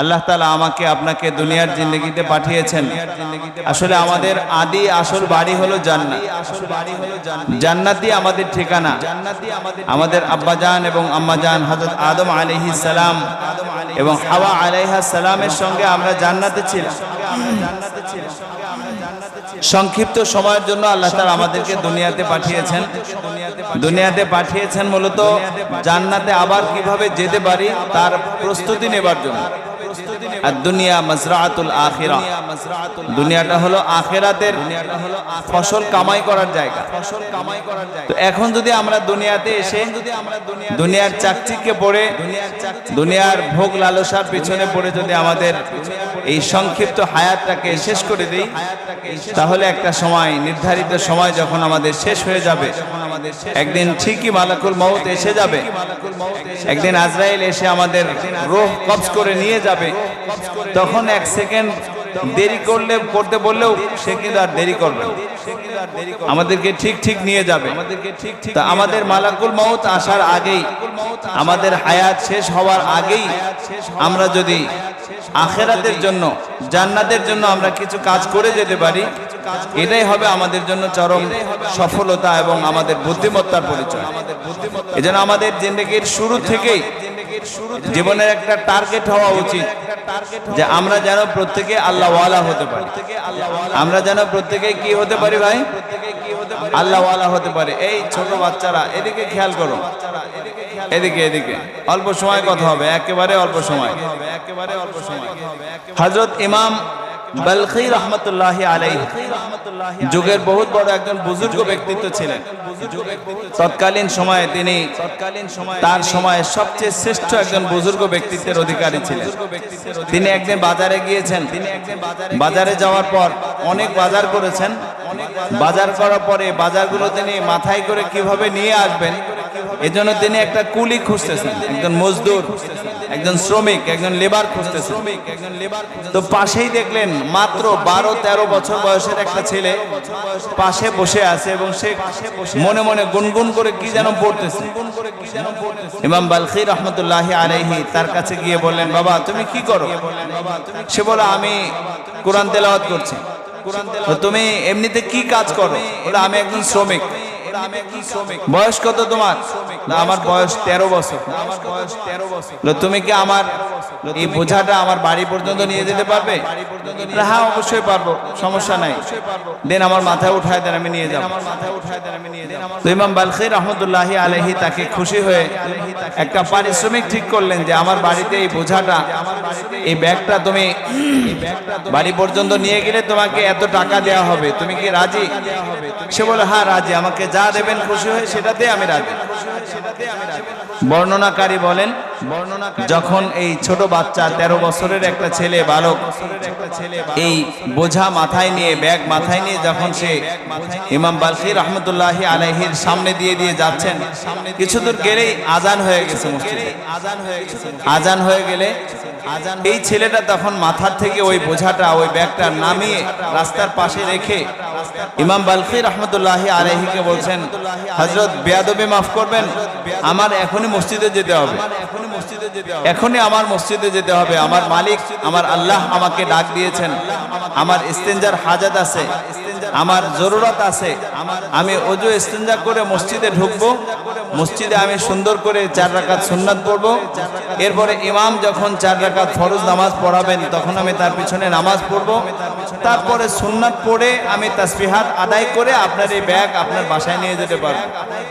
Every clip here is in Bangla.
আল্লাহ তাআলা আমাকে আপনাকে দুনিয়ার জিন্দেগিতে পাঠিয়েছেন। আসলে আমাদের আদি আসল বাড়ি হলো জান্নাত। জান্নাতি আমাদের ঠিকানা। আমাদের আব্বাজান এবং আম্মাজান হযরত আদম আলাইহিস সালাম এবং হাওয়া আলাইহিস সালামের সঙ্গে আমরা জান্নাতে ছিলাম। সংক্ষিপ্ত সময়ের জন্য আল্লাহ তাআলা আমাদেরকে দুনিয়াতে পাঠিয়েছেন। দুনিয়াতে পাঠিয়েছেন মূলত জান্নাতে আবার কিভাবে যেতে পারি তার প্রস্তুতি নেবার জন্য। আর দুনিয়া মাজরাআতুল আখিরা, দুনিয়াটা হলো আখিরাতের ফসল কামাই করার জায়গা। তো এখন যদি আমরা দুনিয়াতে এসে দুনিয়ার চাকচিক্যে পড়ে, দুনিয়ার ভোগ লালসার পিছনে পড়ে যদি আমাদের এই সংক্ষিপ্ত হায়াতটাকে শেষ করে দিই, তাহলে একটা সময়, নির্ধারিত সময় যখন আমাদের শেষ হয়ে যাবে, একদিন ঠিকই মালাকুল মউত এসে যাবে। একদিন আজরাইল এসে আমাদের রূহ কবজ করে নিয়ে যাবে। তখন এক সেকেন্ড দেরি করতে বললেও সে কিন্তু আর দেরি করবে না, আমাদেরকে ঠিক নিয়ে যাবে। তা আমাদের মালাকুল মউত আসার আগেই, আমাদের হায়াত শেষ হওয়ার আগেই আমরা যদি আখিরাতের জন্য, জান্নাতের জন্য আমরা কিছু কাজ করে যেতে পারি, এটাই হবে আমাদের জন্য চরম সফলতা এবং আমাদের বুদ্ধিমত্তার পরিচয়। এজন্য আমাদের জিন্দেগির শুরু থেকেই জীবনের একটা টার্গেট হওয়া উচিত যে আমরা যেন প্রত্যেকে আল্লাহওয়ালা হতে পারি। আমরা যেন প্রত্যেকে কি হতে পারি ভাই? আল্লাহওয়ালা হতে পারে। এই ছোট বাচ্চারা, এদিকে খেয়াল করো, এদিকে অল্প সময় কথা হবে, একেবারে অল্প সময়। হযরত ইমাম বালখী রহমতুল্লাহি আলাইহি যুগের বহুত বড় একজন বুজুর্গ ব্যক্তিত্ব ছিলেন। তৎকালীন সময়ে তিনি তার সময়ে সবচেয়ে শ্রেষ্ঠ একজন বুজুর্গ ব্যক্তিত্বের অধিকারী ছিলেন। তিনি একদিন বাজারে গিয়েছেন। বাজারে যাওয়ার পর অনেক বাজার করেছেন। বাজার করার পরে বাজারগুলো তিনি মাথায় করে কিভাবে নিয়ে আসবেন, এজন্য তিনি একটা কুলি খুঁজতেছেন, একজন মজদুর, একজন শ্রমিক, একজন লেবার খুঁজতেছেন। তো পাশেই দেখলেন মাত্র 12-13 বছর বয়সের একটা ছেলে পাশে বসে আছে এবং সে মনে মনে গুনগুন করে কি যেন পড়তেছে। ইমাম বালখী রহমতুল্লাহি আলাইহি তার কাছে গিয়ে বললেন, বাবা তুমি কি করো? সে বলে, আমি কোরআন তেলাওয়াত করছি। তুমি এমনিতে কি কাজ করো? বলে, আমি একজন শ্রমিক। বয়স কত তোমার? আমার বয়স 13 বছর। তুমি কি আমার এই বোঝাটা আমার বাড়ি পর্যন্ত নিয়ে যেতে পারবে? হ্যাঁ অবশ্যই পারবো, সমস্যা নাই, দেন আমার মাথায় উঠায় দেন, আমি নিয়ে যাব। তো ইমাম বালখী রহমতুল্লাহি আলাইহি তাকে খুশি হয়ে একটা পারিশ্রমিক ঠিক করলেন যে আমার বাড়িতে এই বোঝাটা, এই ব্যাগটা তুমি বাড়ি পর্যন্ত নিয়ে গেলে তোমাকে এত টাকা দেওয়া হবে, তুমি কি রাজি? সে বলে, হ্যাঁ রাজি, আমাকে যা দেবেন খুশি হয়ে সেটাতে আমি রাজি। বর্ণনাকারী বলেন, যখন এই ছোট বাচ্চা 13 বছরের একটা ছেলে, বালক, এই বোঝা মাথায় নিয়ে, ব্যাগ মাথায় নিয়ে যখন সে ইমাম বালখী রহমতুল্লাহি আলাইহির সামনে দিয়ে যাচ্ছেন, কিছু দূর গেলেই আজান হয়ে গেছে মসজিদে। আজান হয়ে গেলে এই ছেলেটা তখন মাথার থেকে ওই বোঝাটা, ওই ব্যাগটা নামিয়ে রাস্তার পাশে রেখে ইমাম বালখী রহমতুল্লাহি আলাইহিকে বলছেন, হযরত বেয়াদবি মাফ করবেন, আমার এখনই মসজিদে যেতে হবে, এখনই আমার মসজিদে যেতে হবে। আমার মালিক, আমার আল্লাহ আমাকে ডাক দিয়েছেন, আমার ইস্তেঞ্জার হাজাত আছে, আমার জরুরত আছে। আমি ওযু ইস্তেঞ্জা করে মসজিদে ঢুকবো, মসজিদে আমি সুন্দর করে 4 রাকাত সুন্নাত পড়বো। এরপরে ইমাম যখন 4 রাকাত ফরজ নামাজ পড়াবেন তখন আমি তার পিছনে নামাজ পড়বো। তারপরে সুন্নাত পড়ে আমি তাসবিহাত আদায় করে আপনার এই ব্যাগ আপনার বাসায় নিয়ে যেতে পারবো।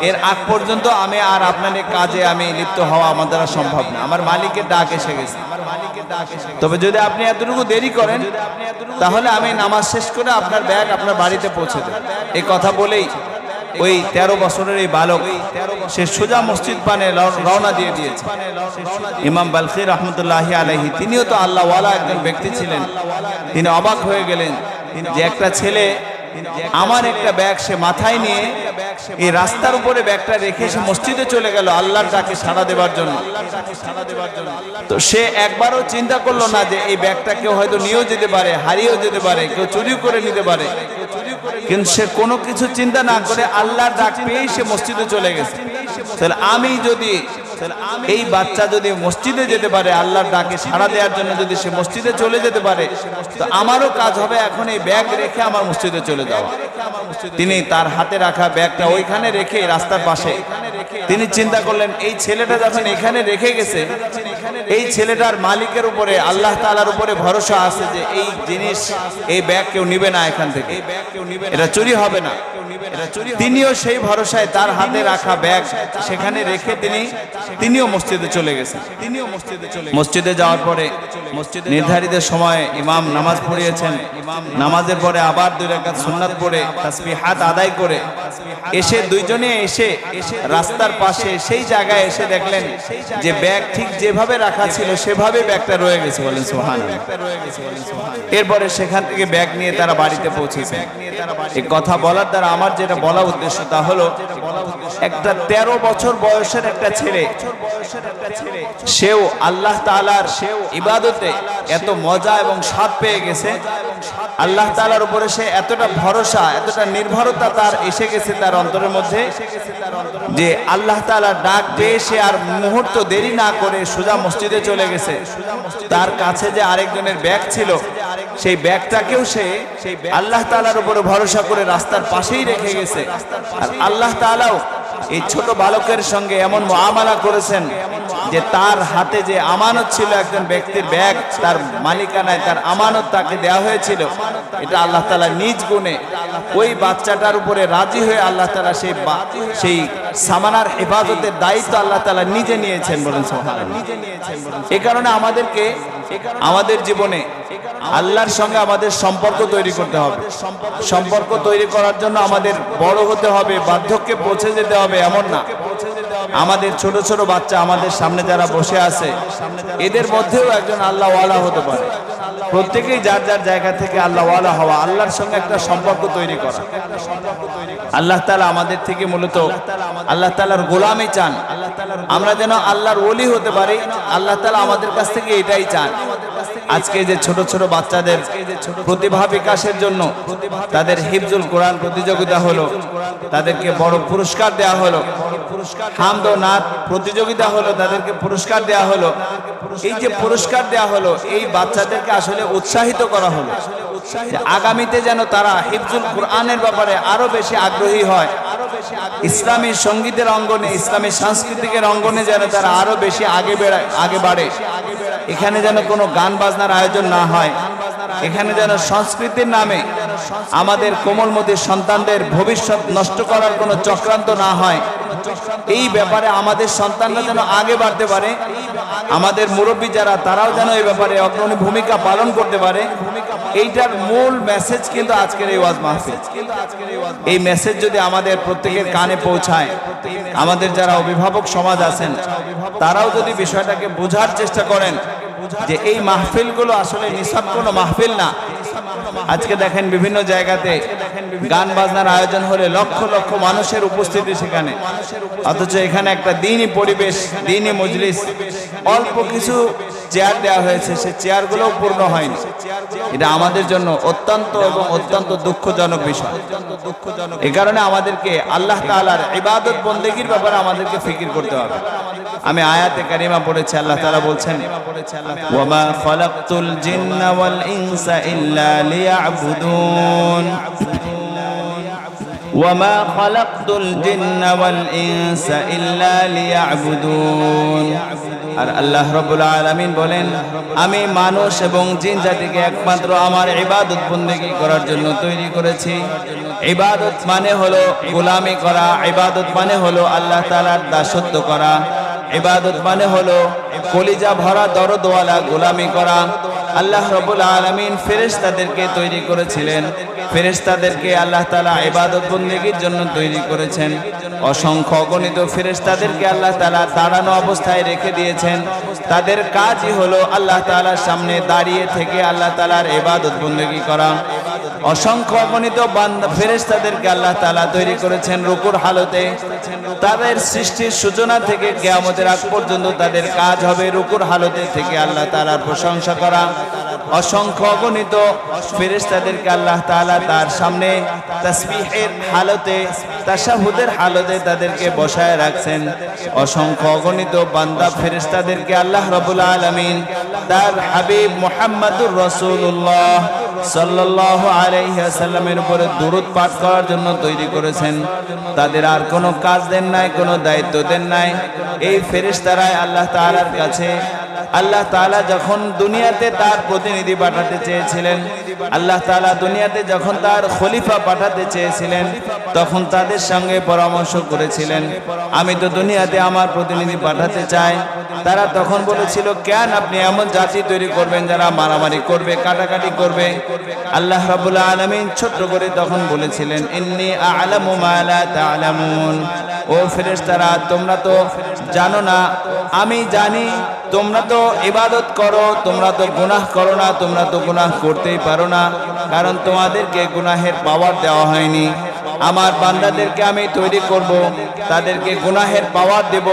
এর আগ পর্যন্ত আমি আর আপনার এই কাজে আমি লিপ্ত হওয়া আমার দ্বারা সম্ভব না, আমার মালিকের ডাক এসে গেছে। তবে যদি আপনি এতটুকু দেরি করেন তাহলে আমি নামাজ শেষ করে আপনার ব্যাগ আপনার বাড়িতে পৌঁছে দেব। এই কথা বলেই ওই 13 বছরের এই বালক সে সোজা মসজিদ পানে রওনা দিয়ে দিয়েছে। ইমাম বালখী রহমতুল্লাহি আলাইহি তিনিও তো আল্লাহওয়ালা একজন ব্যক্তি ছিলেন। তিনি অবাক হয়ে গেলেন যে একটা ছেলে আমার একটা ব্যাগ সে মাথায় নিয়ে এই রাস্তার উপরে ব্যাগটা রেখে সে মসজিদে চলে গেল আল্লাহর ডাকে সাড়া দেওয়ার জন্য। তো সে একবারও চিন্তা করলো না যে এই ব্যাগটা কেউ হয়তো নিয়েও যেতে পারে, হারিয়েও যেতে পারে, কেউ চুরি করে নিতে পারে। কিন্তু সে কোনো কিছু চিন্তা না করে আল্লাহর ডাক পেয়েই সে মসজিদে চলে গেছে। তাহলে আমি যদি এই বাচ্চা যদি মসজিদে যেতে পারে, আল্লাহর ডাকে সাড়া দেওয়ার জন্য যদি সে মসজিদে চলে যেতে পারে, তো আমারও কাজ হবে এখন এই ব্যাগ রেখে আমার মসজিদে চলে যাওয়া। তিনি তার হাতে রাখা ব্যাগটা ওইখানে রেখে রাস্তার পাশে তিনি চিন্তা করলেন, এই ছেলেটা যখন এখানে রেখে গেছে, এই ছেলেটার মালিকের উপরে, আল্লাহ তাআলার উপরে ভরসা আছে যে এই জিনিস, এই ব্যাগ কেউ নিবে না, এখান থেকে এটা চুরি হবে না। তিনিও সেই ভরসায় তার হাতে রাখা ব্যাগ সেখানে রেখে তিনিও মসজিদে চলে গেছেন। মসজিদে যাওয়ার পরে নির্ধারিত সময়ে ইমাম নামাজ পড়িয়েছেন। নামাজের পরে আবার 2 রাকাত সুন্নাত পড়ে তাসবিহাত আদায় করে এসে দুইজনে এসে রাস্তার পাশে সেই জায়গায় এসে দেখলেন যে ব্যাগ ঠিক যেভাবে রাখা ছিল সেভাবে ব্যাগটা রয়ে গেছে। বলেন সুবহানাল্লাহ। এরপরে সেখান থেকে ব্যাগ নিয়ে তারা বাড়িতে পৌঁছেছে। এই কথা বলার দ্বারা আমার যেটা বলা উদ্দেশ্য তা হলো, একটা 13 বছর বয়সের একটা ছেলে, সেও আল্লাহ তাআলার ইবাদতে এত মজা এবং স্বাদ পেয়ে গেছে। আল্লাহ তাআলার উপরে সে এতটা ভরসা, এতটা নির্ভরতা তার এসে গেছে তার অন্তরের মধ্যে, যে আল্লাহ তাআলার ডাক পেয়ে সে আর মুহূর্ত দেরি না করে সোজা মসজিদে চলে গেছে। তার কাছে যে আরেকজনের ব্যাগ ছিল, সেই ব্যাগটাকেও সে আল্লাহ তাআলার উপরে ভরসা করে রাস্তার পাশেই রেখে গেছে। আর আল্লাহ তাআলাও এই ছোট বালকের সঙ্গে এমন মুআমালা করেছেন যে তার হাতে যে আমানত ছিল, একজন ব্যক্তির ব্যাগ, তার মালিকানায় তার আমানত তাকে দেওয়া হয়েছিল, এটা আল্লাহ তাআলা নিজ গুণে ওই বাচ্চাটার উপরে রাজি হয়ে আল্লাহ তাআলা সেই সামানার হেফাজতের দায়িত্ব আল্লাহ তাআলা নিজে নিয়েছেন। বলেন সুবহানাল্লাহ। এই কারণে আমাদেরকে আমাদের জীবনে আল্লাহর সঙ্গে আমাদের সম্পর্ক তৈরি করতে হবে। সম্পর্ক তৈরি করার জন্য আমাদের বড় হতে হবে, বার্ধক্যে পৌঁছে যেতে হবে এমন না। আমাদের ছোট ছোট বাচ্চা আমাদের সামনে যারা বসে আছে, এদের মধ্যেও একজন আল্লাহ ওয়ালা হতে পারে। প্রত্যেকেই যার যার জায়গা থেকে আল্লাহ ওয়ালা হওয়া, আল্লাহর সঙ্গে একটা সম্পর্ক তৈরি করা। আল্লাহ তাআলা আমাদের থেকে মূলত আল্লাহ তাআলার গোলামি চান, আমরা যেন আল্লাহর ওলি হতে পারি। আল্লাহ তাআলা আমাদের কাছ থেকে এটাই চান। আজকে যে ছোট ছোট বাচ্চাদের প্রতিভা বিকাশের জন্য তাদের হিফজুল কোরআন প্রতিযোগিতা হলো, তাদেরকে বড় পুরস্কার দেয়া হলো, হামদ ও নাত প্রতিযোগিতা হলো, তাদেরকে পুরস্কার দেয়া হলো। এই যে পুরস্কার দেয়া হলো, এই বাচ্চাদেরকে আসলে উৎসাহিত করা হলো যে আগামীতে যেন তারা হিফজুল কোরআনের ব্যাপারে আরো বেশি আগ্রহী হয়, ইসলামী সঙ্গীতের অঙ্গনে, ইসলামী সাংস্কৃতিকের অঙ্গনে যেন তারা আরো বেশি আগে বাড়ে। এখানে যেন কোনো গান বাজনার আয়োজন না হয়, এখানে যেন সংস্কৃতির নামে আমাদের কোমলমতি সন্তানদের ভবিষ্যৎ নষ্ট করার কোনো চক্রান্ত না হয়। এই ব্যাপারে আমাদের সন্তানরা যেন আগে বাড়তে পারে, আমাদের মুরব্বী যারা তারাও যেন এই ব্যাপারে অগ্রণী ভূমিকা পালন করতে পারে। এইটার মূল মেসেজ কিন্তু আজকের এই ওয়াজ মাহফিল। এই মেসেজ যদি আমাদের প্রত্যেকের কানে পৌঁছায়, আমাদের যারা অভিভাবক সমাজ আছেন তারাও যদি বিষয়টাকে বোঝার চেষ্টা করেন যে এই মাহফিলগুলো আসলে নিছক কোনো মাহফিল না। আজকে দেখেন বিভিন্ন জায়গাতে গান বাজনার আয়োজন হলে লক্ষ লক্ষ মানুষের উপস্থিতি সেখানে, অথচ এখানে একটা দ্বীনি পরিবেশ, দ্বীনি মজলিস, অল্প কিছু চেয়ার দেওয়া হয়েছে, সে চেয়ারগুলোও পূর্ণ হয়নি। এটা আমাদের জন্য অত্যন্ত এবং অত্যন্ত দুঃখজনক বিষয়। এই কারণে আমাদেরকে আল্লাহ তাআলার ইবাদত বন্দেগীর ব্যাপারে আমাদেরকে ফিকির করতে হবে। আমি আয়াতে কারিমা পড়েছি, আল্লাহ তাআলা বলছেন, ওয়ামা খালাকতুল জিন্না ওয়াল ইনসা ইল্লা লিয়াবুদুন, ওয়ামা খালাকতুল জিন্না ওয়াল ইনসা ইল্লা লিয়াবুদুন। আর আল্লাহ রাব্বুল আলামিন বলেন, আমি মানুষ এবং জিন জাতিকে একমাত্র আমার ইবাদত বন্দেগী করার জন্য তৈরি করেছি। ইবাদত মানে হলো গোলামি করা, ইবাদত মানে হলো আল্লাহ তাআলার দাসত্ব করা, ইবাদত মানে হলো কলিজা ভরা দরদওয়ালা গোলামি করা। আল্লাহ রাব্বুল আলামিন ফেরেশতাদেরকে তৈরি করেছিলেন, ফেরেশতাদেরকে আল্লাহ তাআলা ইবাদত বন্দেগীর জন্য তৈরি করেছেন। অসংখ্য অগণিত ফেরেশতাদেরকে আল্লাহ তাআলা দাঁড়ানো অবস্থায় রেখে দিয়েছেন। তাদের কাজই হলো আল্লাহ তাআলার সামনে দাঁড়িয়ে থেকে আল্লাহ তাআলার ইবাদত বন্দেগী করা। অসংখ্য অগণিত বান্দা ফেরেশতাদেরকে আল্লাহ তাআলা তৈরি করেছেন রুকুর হালতে। তাদের সৃষ্টির সূচনা থেকে কিয়ামতের আগ পর্যন্ত তাদের কাজ হবে রুকুর হালতে থেকে আল্লাহ তাআলার প্রশংসা করা, অসংখ্য অগণিত ফেরেশতাদেরকে আল্লাহ তাআলা তার সামনে তাসবিহের হালতে, তাশাহুদের হালতে তাদেরকে বসায় রাখছেন। অসংখ্য অগণিত বান্দা ফেরেশতাদেরকে আল্লাহ রাব্বুল আলামিন তার হাবিব মুহাম্মদুর রাসূলুল্লাহ সাল্লাল্লাহু আলাইহি ওয়াসাল্লামের উপরে দুরূদ পাঠ করার জন্য তৈরি করেছেন। তাদের আর কোনো কাজ দেন নাই, কোনো দায়িত্ব দেন নাই। এই ফেরেশতারাই আল্লাহ তাআলার কাছে, আল্লাহ তাআলা যখন দুনিয়াতে তার প্রতিনিধি পাঠাতে চেয়েছিলেন, আল্লাহ তাআলা দুনিয়াতে যখন তার খলিফা পাঠাতে চেয়েছিলেন, তখন তাদের সঙ্গে পরামর্শ করেছিলেন, আমি তো দুনিয়াতে আমার প্রতিনিধি পাঠাতে চাই। তারা তখন বলেছিল, কেন আপনি এমন জাতি তৈরি করবেন যারা মারামারি করবে, কাটাকাটি করবে? আল্লাহ রাব্বুল আলামিন ছোট্ট করে তখন বলেছিলেন, ইন্নী আ'লামু মা লা তা'লামুন। ও ফেরেশতারা, তোমরা তো জানো না, আমি জানি। তোমরা তো ইবাদত করো, তোমরা তো গুনাহ করো না, তোমরা তো গুনাহ করতেই পারো না, কারণ তোমাদেরকে গুনাহের পাওয়ার দেওয়া হয়নি। আমার বান্দাদেরকে আমি তৈরি করব, তাদেরকে গুনাহের পাওয়ার দেব,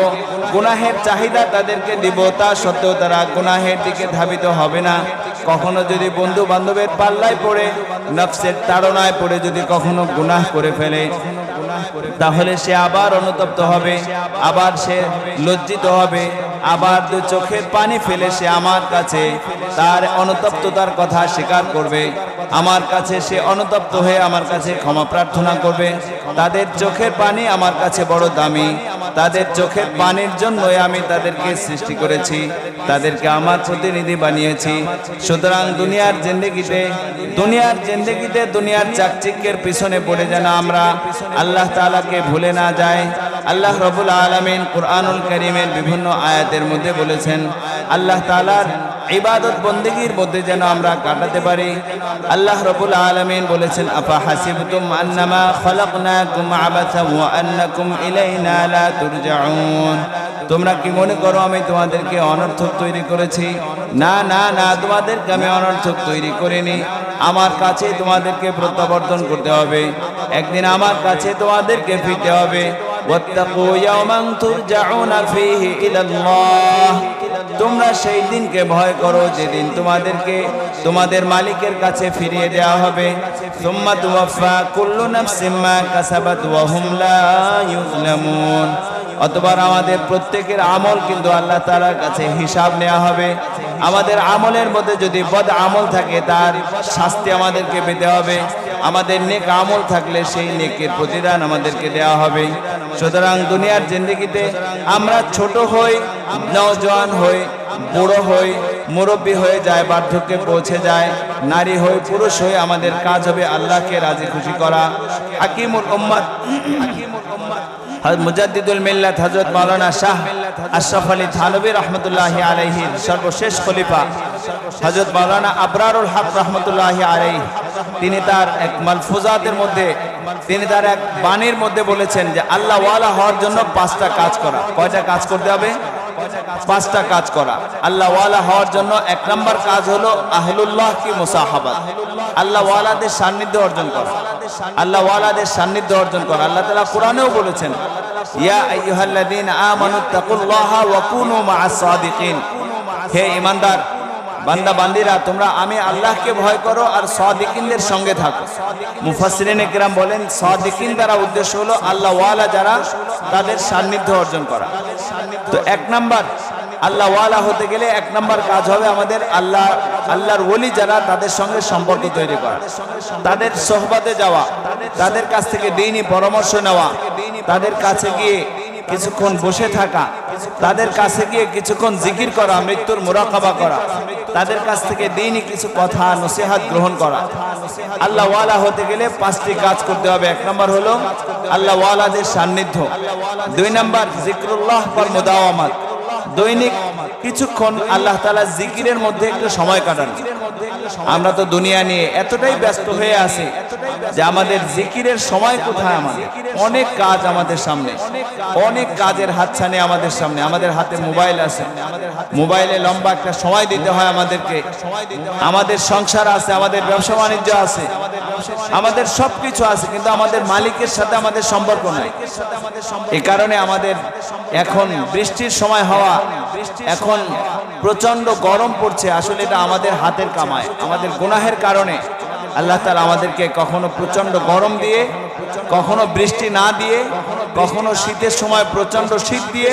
গুনাহের চাহিদা তাদেরকে দিব, তা সত্ত্বেও তারা গুনাহের দিকে ধাবিত হবে না। কখনো যদি বন্ধু বান্ধবের পাল্লায় পড়ে, নফসের তাড়নায় পড়ে যদি কখনো গুনাহ করে ফেলে, তাহলে সে আবার অনুতপ্ত হবে, আবার সে লজ্জিত হবে, আবার দু চোখের পানি ফেলে সে আমার কাছে তার অনুতপ্ততার কথা স্বীকার করবে, আমার কাছে সে অনুতপ্ত হয়ে আমার কাছে ক্ষমা প্রার্থনা করবে। তাদের চোখের পানি আমার কাছে বড় দামি, তাদের চোখের পানির জন্যই আমি তাদেরকে সৃষ্টি করেছি, তাদেরকে আমার প্রতিনিধি বানিয়েছি। সুতরাং দুনিয়ার জিন্দেগিতে দুনিয়ার চাকচিক্যের পিছনে পড়ে যেন আমরা আল্লাহ তাআলাকে ভুলে না যাই। আল্লাহ রাব্বুল আলামিন কুরআনুল কারীমের বিভিন্ন আয়াতের মধ্যে বলেছেন, আল্লাহ তাআলার ইবাদত বন্দেগীর মধ্যে যেন আমরা কাটাতে পারি। আল্লাহ রাব্বুল আলামিন বলেছেন, আফা হাসিবতুম আন্নামা খালাকনাকুম আবাসা ওয়া আন্নাকুম ইলাইনা লা তুরজাউন। তোমরা কি মনে করো আমি তোমাদেরকে অনর্থক তৈরি করেছি? না না না, তোমাদেরকে আমি অনর্থক তৈরি করিনি। আমার কাছে তোমাদেরকে প্রত্যাবর্তন করতে হবে, একদিন আমার কাছে তোমাদেরকে ফিরতে হবে। ওয়াত্তাকু ইয়াওমান তুরজাউনা ফীহি ইলাল্লাহ। তোমরা সেই দিনকে ভয় করো যেদিন তোমাদেরকে তোমাদের মালিকের কাছে ফিরিয়ে দেওয়া হবে। সুম্মা তুওয়াফা কুল্লু নাফসিম মা কাসাবাত ওয়া হুম লা ইউযলামুন। অতঃপর আমাদের প্রত্যেকের আমল কিন্তু আল্লাহ তাআলার কাছে হিসাব নেওয়া হবে। আমাদের আমলের মধ্যে যদি বদ আমল থাকে তার শাস্তি আমাদেরকে পেতে হবে, আমাদের নেক আমল থাকলে সেই নেকের প্রতিদান আমাদেরকে দেওয়া হবে। সুতরাং দুনিয়ার জিন্দেগিতে আমরা ছোট হই, নওজোয়ান হই, বুড়ো হই, মুরব্বী হয়ে যায়, বার্ধক্যে পৌঁছে যায়, নারী হই, পুরুষ হই, আমাদের কাজ হবে আল্লাহকে রাজি খুশি করা। হাকিমুল উম্মাত মুজাদ্দিদুল মিল্লাত হযরত মাওলানা শাহ আশরাফ আলী থানভী রাহমাতুল্লাহি আলাইহির সর্বশেষ খলিফা হযরত মাওলানা আবরারুল হক রাহমাতুল্লাহি আলাইহি, তিনি তার এক মালফুজাতের মধ্যে, তিনি তার এক বাণীর মধ্যে বলেছেন যে আল্লাহ ওয়ালা হওয়ার জন্য 5টা কাজ করা। কয়টা কাজ করতে হবে? 5টা কাজ করা। আল্লাহ ওয়ালা হওয়ার জন্য 1 নম্বর কাজ হলো আহলুল্লাহ কি মুসাহাবাত, আল্লাহ ওয়ালাদের সান্নিধ্য অর্জন করা। আল্লাহ ওয়ালাদের সান্নিধ্য অর্জন করা আল্লাহ তাআলা কোরআনেও বলেছেন, ইয়া আইয়ুহাল্লাযীনা আমানুত্তাকুল্লাহা ওয়া কুনু মা'আস সাদিকিন। হে ঈমানদার বান্দা বান্দিরা, তোমরা আমি আল্লাহকে ভয় করো আর সাদিকিনদের সঙ্গে থাকো। মুফাসসিরিনে কিরাম বলেন, সাদিকিন দ্বারা উদ্দেশ্য হলো আল্লাহ ওয়ালা যারা, তাদের সান্নিধ্য অর্জন করা। তো 1 নাম্বার আল্লাহ ওয়ালা হতে গেলে 1 নাম্বার কাজ হবে আমাদের আল্লাহর ওলি যারা, তাদের সঙ্গে সম্পর্ক তৈরি করা, তাদের সোহবতে যাওয়া, তাদের কাছ থেকে দ্বীনি পরামর্শ নেওয়া, তাদের কাছে গিয়ে কিছুক্ষণ বসে থাকা, তাদের কাছে গিয়ে কিছুক্ষণ জিকির করা, মৃত্যুর মুরাকাবা করা, তাদের কাছ থেকে দ্বীনি কিছু কথা নসিহত গ্রহণ করা। আল্লাহ ওয়ালা হতে গেলে 5টি কাজ করতে হবে। 1 নম্বর হলো আল্লাহ ওয়ালাদের সান্নিধ্য। 2 নম্বর জিকরুল্লাহ পর মুদাওয়ামাত, দৈনিক কিছুক্ষণ আল্লাহ তাআলা জিকিরের মধ্যে একটু সময় কাটান। আমরা তো দুনিয়া নিয়ে এতটাই ব্যস্ত হয়ে আছি যে আমাদের জিকিরের সময় কোথায়? আমাদের অনেক কাজ আমাদের সামনে, অনেক কাজের হাতছানি আমাদের সামনে। আমাদের হাতে মোবাইল আছে, মোবাইলে লম্বা একটা সময় দিতে হয় আমাদেরকে। আমাদের সংসার আছে, আমাদের ব্যবসা বাণিজ্য আছে, আমাদের সবকিছু আছে, কিন্তু আমাদের মালিকের সাথে আমাদের সম্পর্ক নাই। এই কারণে আমাদের এখন বৃষ্টির সময় হওয়া, এখন প্রচন্ড গরম পড়ছে, আসলে এটা আমাদের হাতের কামায়, আমাদের গুনাহের কারণে আল্লাহ তাআলা আমাদেরকে কখনো প্রচন্ড গরম দিয়ে, কখনো বৃষ্টি না দিয়ে, কখনো শীতের সময় প্রচন্ড শীত দিয়ে,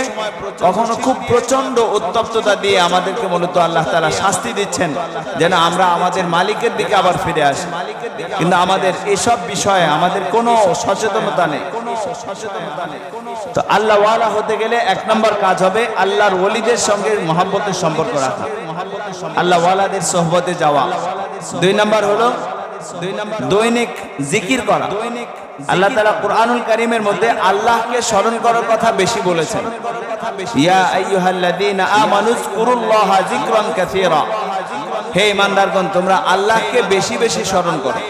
কখনো খুব প্রচন্ড উত্তপ্ততা দিয়ে আমাদেরকে মূলত আল্লাহ তাআলা শাস্তি দিচ্ছেন যেন আমরা আমাদের মালিকের দিকে আবার ফিরে আসি। কিন্তু আমাদের এসব বিষয়ে আমাদের কোনো সচেতনতা নেই। তো আল্লাহ ওয়ালা হতে গেলে এক নম্বর কাজ হবে আল্লাহর ওলিদের সঙ্গে মহব্বতের সম্পর্ক রাখা, আল্লাহ ওয়ালাদের সোহবতে যাওয়া। দুই নম্বর হলো দৈনিক জিকির করা। আল্লাহ তাআলা কুরআনুল কারীমের মধ্যে আল্লাহকে স্মরণ করার কথা বেশি বলেছেন। ইয়া আইয়ুহাল্লাযীনা আমানুযকুরুল্লাহা যিকরান কাসীরা, হে ঈমানদারগণ তোমরা আল্লাহকে বেশি বেশি স্মরণ করো।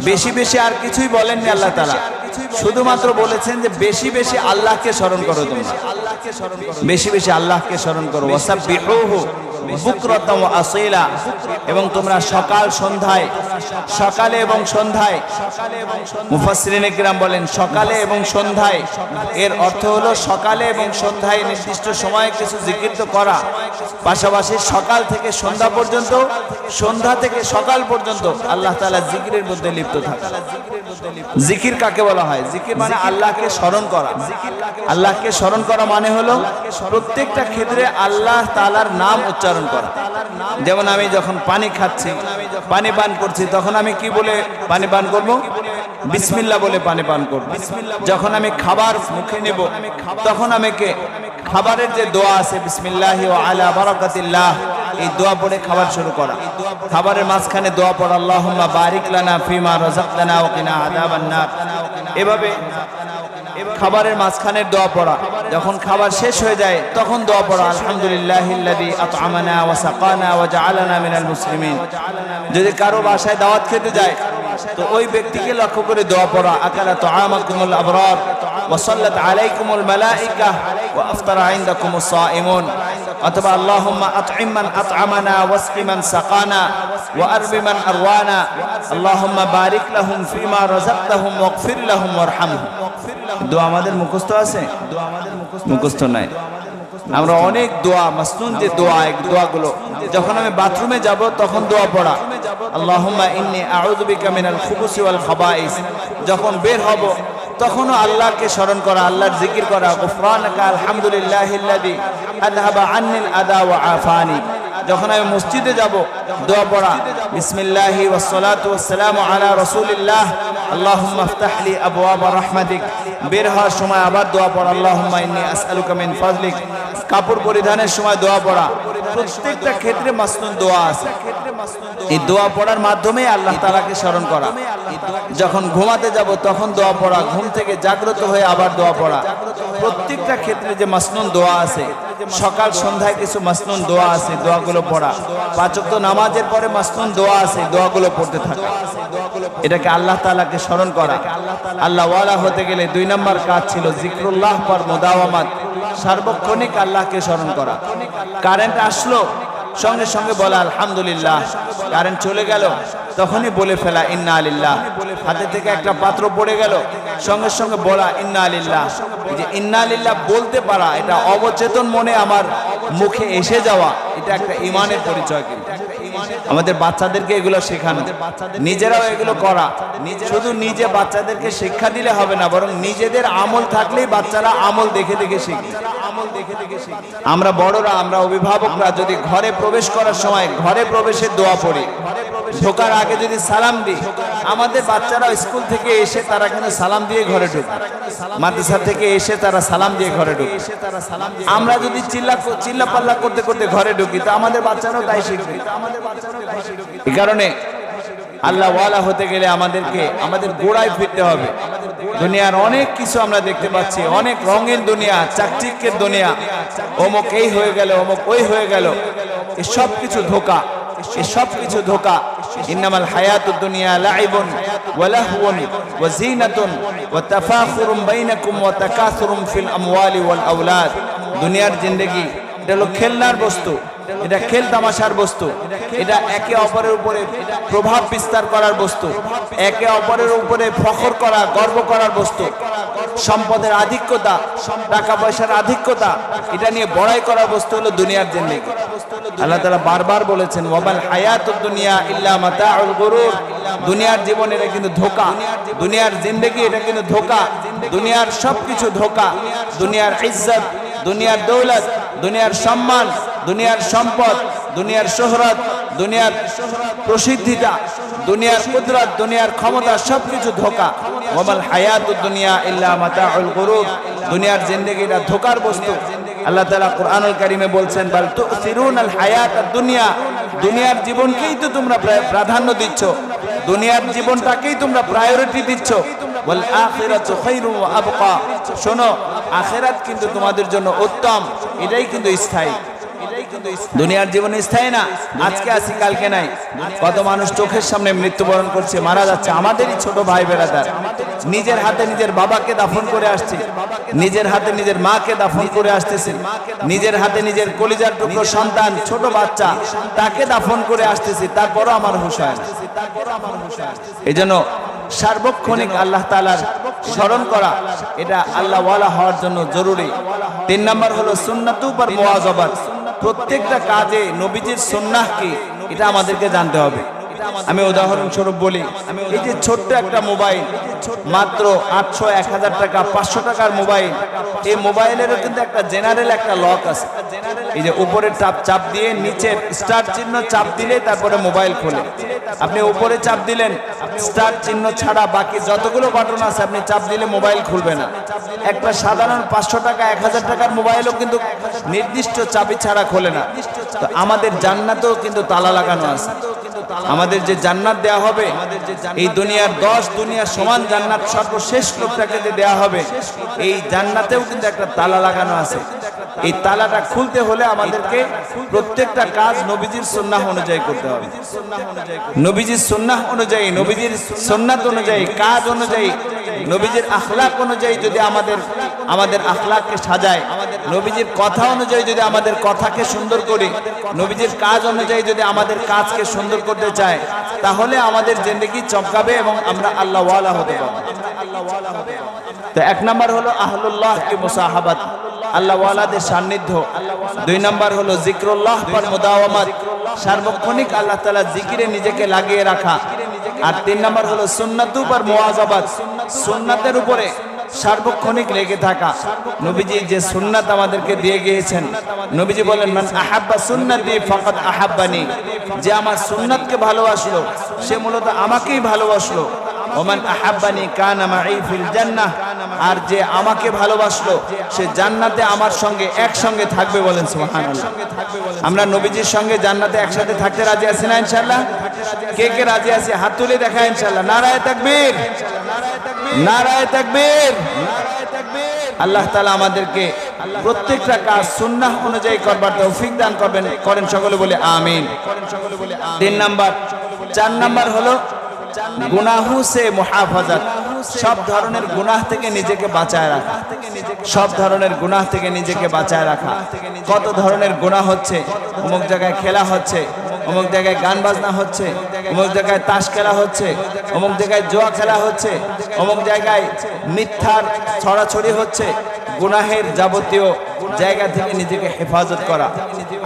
বেশি বেশি আর কিছুই বলেননি আল্লাহ তাআলা, শুধুমাত্র বলেছেন যে বেশি বেশি আল্লাহকে স্মরণ করো, তোমরা বেশি বেশি আল্লাহকে স্মরণ করো। ওয়াসাব্বিহুহু বুকরাতাও ওয়া আসীলা, এবং তোমরা সকাল সন্ধ্যায়, সকালে এবং সন্ধ্যায়, মুফাসসিরিনে কিরাম বলেন সকালে এবং সন্ধ্যায়, এর অর্থ হলো সকালে এবং সন্ধ্যায় নির্দিষ্ট সময়ে কিছু জিকির তো করা, পাশাপাশি সকাল থেকে সন্ধ্যা পর্যন্ত, সন্ধ্যা থেকে সকাল পর্যন্ত আল্লাহ তাআলা জিকিরের মধ্যে লিপ্ত থাকা। জিকির কাকে বলা হয়? জিকির মানে আল্লাহকে স্মরণ করা। আল্লাহকে স্মরণ করা মানে হলো প্রত্যেকটা ক্ষেত্রে আল্লাহ তাআলার নাম উচ্চারণ করা। যেমন আমি যখন পানি খাচ্ছি, পানি পান করছি, তখন আমি কি বলে পানি পান করব? বিসমিল্লাহ বলে পানি পান করব। যখন আমি খাবার মুখে নেব, তখন আমাকে খাবারের যে দোয়া আছে বিসমিল্লাহি ওয়া আলা বারাকাতিল্লাহ, এই দোয়া পড়ে খাবার শুরু করা। খাবারের মাঝখানে দোয়া পড়া আল্লাহুম্মা বারিক লানা ফিমা রাযাকতানা ওয়া কিনা আযাবান নার। এভাবে খাবারের মাঝখানের দোয়া পড়া। যখন খাবার শেষ হয়ে যায় তখন দোয়া পড়া আলহামদুলিল্লাহিল্লাযী আত'আমানা ওয়া সাকানা ওয়া জাআলানা মিনাল মুসলিমিন। যদি কারো বাসায় দাওয়াত খেতে যায় তো ওই ব্যক্তিকে লক্ষ্য করে দোয়া পড়া আকালা তুআমাকুমুল আবরার ওয়া সাল্লাত আলাইকুমুল মালায়েকা ওয়া আফতারা ইনদাকুমুস সাইমুন। অথবা আল্লাহুম্মা আত'ইম মান আত'আমানা ওয়াসকি মান সাকানা ওয়া আরবি মান আরওয়ানা আল্লাহুম্মা বারিক লাহুম ফিমা রাযাকতাহুম ওয়াগফির লাহুম ওয়ারহামহুম। দোয়া আমাদের মুখস্থ আছে? মুখস্থ নাই। আমরা অনেক দোয়া মাসনুন যে দোয়া, এক দোয়াগুলো যখন আমি বাথরুমে যাব তখন দোয়া পড়া আল্লাহুম্মা ইন্নী আউযু বিকা মিনাল খুবুসি ওয়াল খাবাইস। যখন বের হব তখনও আল্লাহকে স্মরণ করা, আল্লাহর জিকির করা গুফরানাকা আলহামদুলিল্লাহিল্লাযী আযহাবা আন্নিল আদা ওয়া আফানি। যখন আমি মসজিদে যাব দোয়া পড়া বিসমিল্লাহি ওয়াস সালাতু ওয়াস সালামু আলা রাসূলিল্লাহ আল্লাহুম্মা ইফতাহ লি আবওয়াব রাহমাতিক। বের হওয়ার সময় আবার দোয়া পড়া আল্লাহুম্মা ইন্নী আসআলুকা মিন ফাজলিক। কাপড় পরিধানের সময় দোয়া পড়া। প্রত্যেকটা ক্ষেত্রে মাসনুন দোয়া আছে। এই দোয়া পড়ার মাধ্যমে আল্লাহ তাআলাকে স্মরণ করা। যখন ঘুমাতে যাব তখন দোয়া পড়া, ঘুম থেকে জাগ্রত হয়ে আবার দোয়া পড়া। প্রত্যেকটা ক্ষেত্রে যে মাসনুন দোয়া আছে, সকাল সন্ধ্যায় কিছু মাসনুন দোয়া আছে, দোয়াগুলো পড়া। পাঁচ ওয়াক্ত নামাজের পরে মাসনুন দোয়া আছে, দোয়াগুলো পড়তে থাকা। এটাকে আল্লাহ তাআলাকে স্মরণ করা। আল্লাহ ওয়ালা হতে গেলে দুই নম্বর কাজ ছিল জিকরুল্লাহ পর মুদাওয়ামাত, সার্বক্ষণিক আল্লাহকে স্মরণ করা। কারেন্ট আসলো সঙ্গে সঙ্গে বলা আলহামদুলিল্লাহ। কারেন্ট চলে গেল তখনই বলে ফেলা ইন্না লিল্লাহ। হাতে থেকে একটা পাত্র পড়ে গেল সঙ্গে সঙ্গে বলা ইন্না লিল্লাহ। যে ইন্না লিল্লাহ বলতে পারা, এটা অবচেতন মনে আমার মুখে এসে যাওয়া, এটা একটা ঈমানের পরিচয়। কিন্তু আমাদের বাচ্চাদেরকে এগুলো শেখানো, নিজেরাও এগুলো করা। শুধু নিজে বাচ্চাদেরকে শিক্ষা দিলে হবে না, বরং নিজেদের আমল থাকলেই বাচ্চারা আমল দেখে দেখে শিখে। আমরা বড়রা, আমরা অভিভাবকরা যদি ঘরে প্রবেশ করার সময় ঘরে প্রবেশের দোয়া পড়ি, ঢোকার আগে যদি সালাম দিই, আমাদের বাচ্চারা স্কুল থেকে এসে তারা কিন্তু সালাম দিয়ে ঘরে ঢোকে, মাদ্রাসা থেকে এসে তারা সালাম দিয়ে ঘরে ঢোকে। আমরা যদি চিল্লা পাল্লা করতে করতে ঘরে ঢুকি তো আমাদের বাচ্চারাও তাই শিখবে। এই কারণে আল্লাহ ওয়ালা হতে গেলে আমাদেরকে আমাদের গোড়ায় ফিরতে হবে। দুনিয়ার অনেক কিছু আমরা দেখতে পাচ্ছি, অনেক রঙের দুনিয়া, চাকচিক্যের দুনিয়া, অমুক এই হয়ে গেল, অমুক ওই হয়ে গেল। এসব কিছু ধোঁকা, এসব কিছু ধোঁকা। ইন্নামাল হায়াতুদ দুনিয়া লাইবুন ওয়া লাহওয়ুন ওয়া যিনাতুন ওয়া তাফাখুরুম বাইনাকুম ওয়া তাকাসুরুম ফিল আমওয়ালি ওয়াল আওলাদ। দুনিয়ার জিন্দেগি এটা হলো খেলনার বস্তু, এটা খেল তামাশার বস্তু, এটা একে অপরের উপরে প্রভাব বিস্তার করার বস্তু, একে অপরের উপরে ফখর করা, গর্ব করার বস্তু, সম্পদের আধিক্যতা, টাকা পয়সার আধিক্যতা, এটা নিয়ে বড়াই করার বস্তু হলো দুনিয়ার জিন্দেগি। আল্লাহ তাআলা বারবার বলেছেন ওয়ামাল হায়াতুদ দুনিয়া ইল্লা মাতাউল গুরুর, দুনিয়ার জীবন এটা কিন্তু ধোঁকা, দুনিয়ার জিন্দেগি এটা কিন্তু ধোঁকা, দুনিয়ার সবকিছু ধোঁকা, দুনিয়ার ইজ্জত, দুনিয়ার দৌলত, দুনিয়ার সম্মান, দুনিয়ার সম্পদ, দুনিয়ার শোহরত, দুনিয়ার প্রসিদ্ধিতা, দুনিয়ার কুদরত, দুনিয়ার ক্ষমতা সবকিছু ধোঁকা। ওয়ামাল হায়াতুদ দুনিয়া ইল্লা মাতাউল গুরুর, দুনিয়ার জিন্দেগি এটা ধোঁকার বস্তু। আল্লাহ তাআলা কুরআনুল কারীমে বলছেন বাল তুসিরুনাল হায়াতাদ দুনিয়া, দুনিয়ার জীবনকেই তো তোমরা প্রাধান্য দিচ্ছ, দুনিয়ার জীবনটাকেই তোমরা প্রায়োরিটি দিচ্ছ। ওয়াল আখিরাতু খায়রুন ওয়া আবকা, শোনো আখিরাত কিন্তু তোমাদের জন্য উত্তম, এটাই কিন্তু স্থায়ী। দুনিয়ার জীবন স্থায়ী না, আজকে আছি কালকে নাই। কত মানুষ চোখের সামনে মৃত্যুবরণ করছে, মারা যাচ্ছে, আমাদেরই ছোট ভাই বেরাদার। নিজের হাতে নিজের বাবাকে দাফন করে আসছে, নিজের হাতে নিজের মাকে দাফন করে আসতেছে, নিজের হাতে নিজের কলিজার টুকরো সন্তান ছোট বাচ্চা তাকে দাফন করে আসতেছে, তারপরও আমার হুঁশ হয় না। এই জন্য সার্বক্ষণিক আল্লাহ তাআলার স্মরণ করা, এটা আল্লাহ ওয়ালা হওয়ার জন্য জরুরি। 3 নাম্বার হলো সুন্নাতু পর মুওয়াজাবাত, প্রত্যেকটা কাজে নবীজির সুন্নাহ কি এটা আমাদেরকে জানতে হবে। আমি উদাহরণস্বরূপ বলি, এই যে ছোট্ট একটা মোবাইল, মাত্র 800, 1000 টাকা, 500 টাকার মোবাইল, এই মোবাইলেরও কিন্তু একটা জেনারেল একটা লক আছে। এই যে উপরে চাপ দিয়ে নিচের স্টার্ট চিহ্ন চাপ দিলে তারপরে মোবাইল খোলে। আপনি উপরে চাপ দিলেন, স্টার্ট চিহ্ন ছাড়া বাকি যতগুলো বাটন আছে আপনি চাপ দিলে মোবাইল খুলবে না। একটা সাধারণ 500 টাকা, 1000 টাকার মোবাইলও কিন্তু নির্দিষ্ট চাবি ছাড়া খোলে না। তো আমাদের জান্নাতেও কিন্তু তালা লাগানো আছে। আমাদের যে জান্নাত দেয়া হবে, এই দুনিয়ার 10 দুনিয়ার সমান জান্নাত সর্বশেষ লোকটাকে যে দেয়া হবে, এই জান্নাতেও কিন্তু একটা তালা লাগানো আছে। এই তালাটা খুলতে হলে আমাদেরকে প্রত্যেকটা কাজ নবীজির সুন্নাহ অনুযায়ী করতে হবে। নবীজির সুন্নাহ অনুযায়ী, নবীজির সুন্নাত অনুযায়ী, কাজ অনুযায়ী, নবীজির আখলাক অনুযায়ী যদি আমাদের আখলাককে সাজায়, নবীজির কথা অনুযায়ী যদি আমাদের কথাকে সুন্দর করি, নবীজির কাজ অনুযায়ী যদি আমাদের কাজকে সুন্দর করতে চায়, তাহলে আমাদের জিন্দেগি চমকাবে এবং আমরা আল্লাহ ওয়ালা হতে পারবো। তো 1 নাম্বার হলো আহলুল্লাহ কি মুসাহাবাত, আল্লাহ ওয়ালাদের সান্নিধ্য। 2 নাম্বার হলো জিক্রুল্লাহ পর মুদাওয়ামাত, সার্বক্ষণিক আল্লাহ তাআলা জিকিরে নিজেকে লাগিয়ে রাখা। আর 3 নাম্বার হলো সুন্নাতু পর মুওয়াজাবাত, সুন্নাতের উপরে সার্বক্ষণিক লেগে থাকা। নবীজি যে সুন্নাত আমাদেরকে দিয়ে গিয়েছেন, নবীজি বলেন মান আহাব্বা সুন্নতি ফাকাদ আহাব্বানি, যে আমার সুন্নাতকে ভালোবাসলো সে মূলত আমাকেই ভালোবাসলো। ওমান আহাব্বানি কানা মাই ফিল জান্নাহ, আর যে আমাকে ভালোবাসলো সে জান্নাতে আমার সঙ্গে একসঙ্গে থাকবে। বলেন সুবহানাল্লাহ। আমরা নবীজির সঙ্গে জান্নাতে একসাথে থাকতে রাজি আছি না ইনশাআল্লাহ? কে কে রাজি আছে হাত তুলে দেখা ইনশাআল্লাহ। নারায়ে তাকবীর, নারায়ে তাকবীর। আল্লাহ তাআলা আমাদেরকে প্রত্যেকটা কাজ সুন্নাহ অনুযায়ী করবার তৌফিক দান করেন সকলে বলে আমিন। 3 নাম্বার, 4 নাম্বার হলো গুনাহু সে মুহাফাজাত, সব ধরনের গুনাহ থেকে নিজেকে বাঁচায় রাখা। সব ধরনের গুনাহ থেকে নিজেকে বাঁচায় রাখা। কত ধরনের গুনাহ হচ্ছে, অমুক জায়গায় খেলা হচ্ছে, অমুক জায়গায় গান বাজনা হচ্ছে, অমুক জায়গায় তাস খেলা হচ্ছে, অমুক জায়গায় জুয়া খেলা হচ্ছে, অমুক জায়গায় মিথ্যার ছড়াছড়ি হচ্ছে। গুনাহের যাবতীয় জায়গা থেকে নিজেকে হেফাজত করা।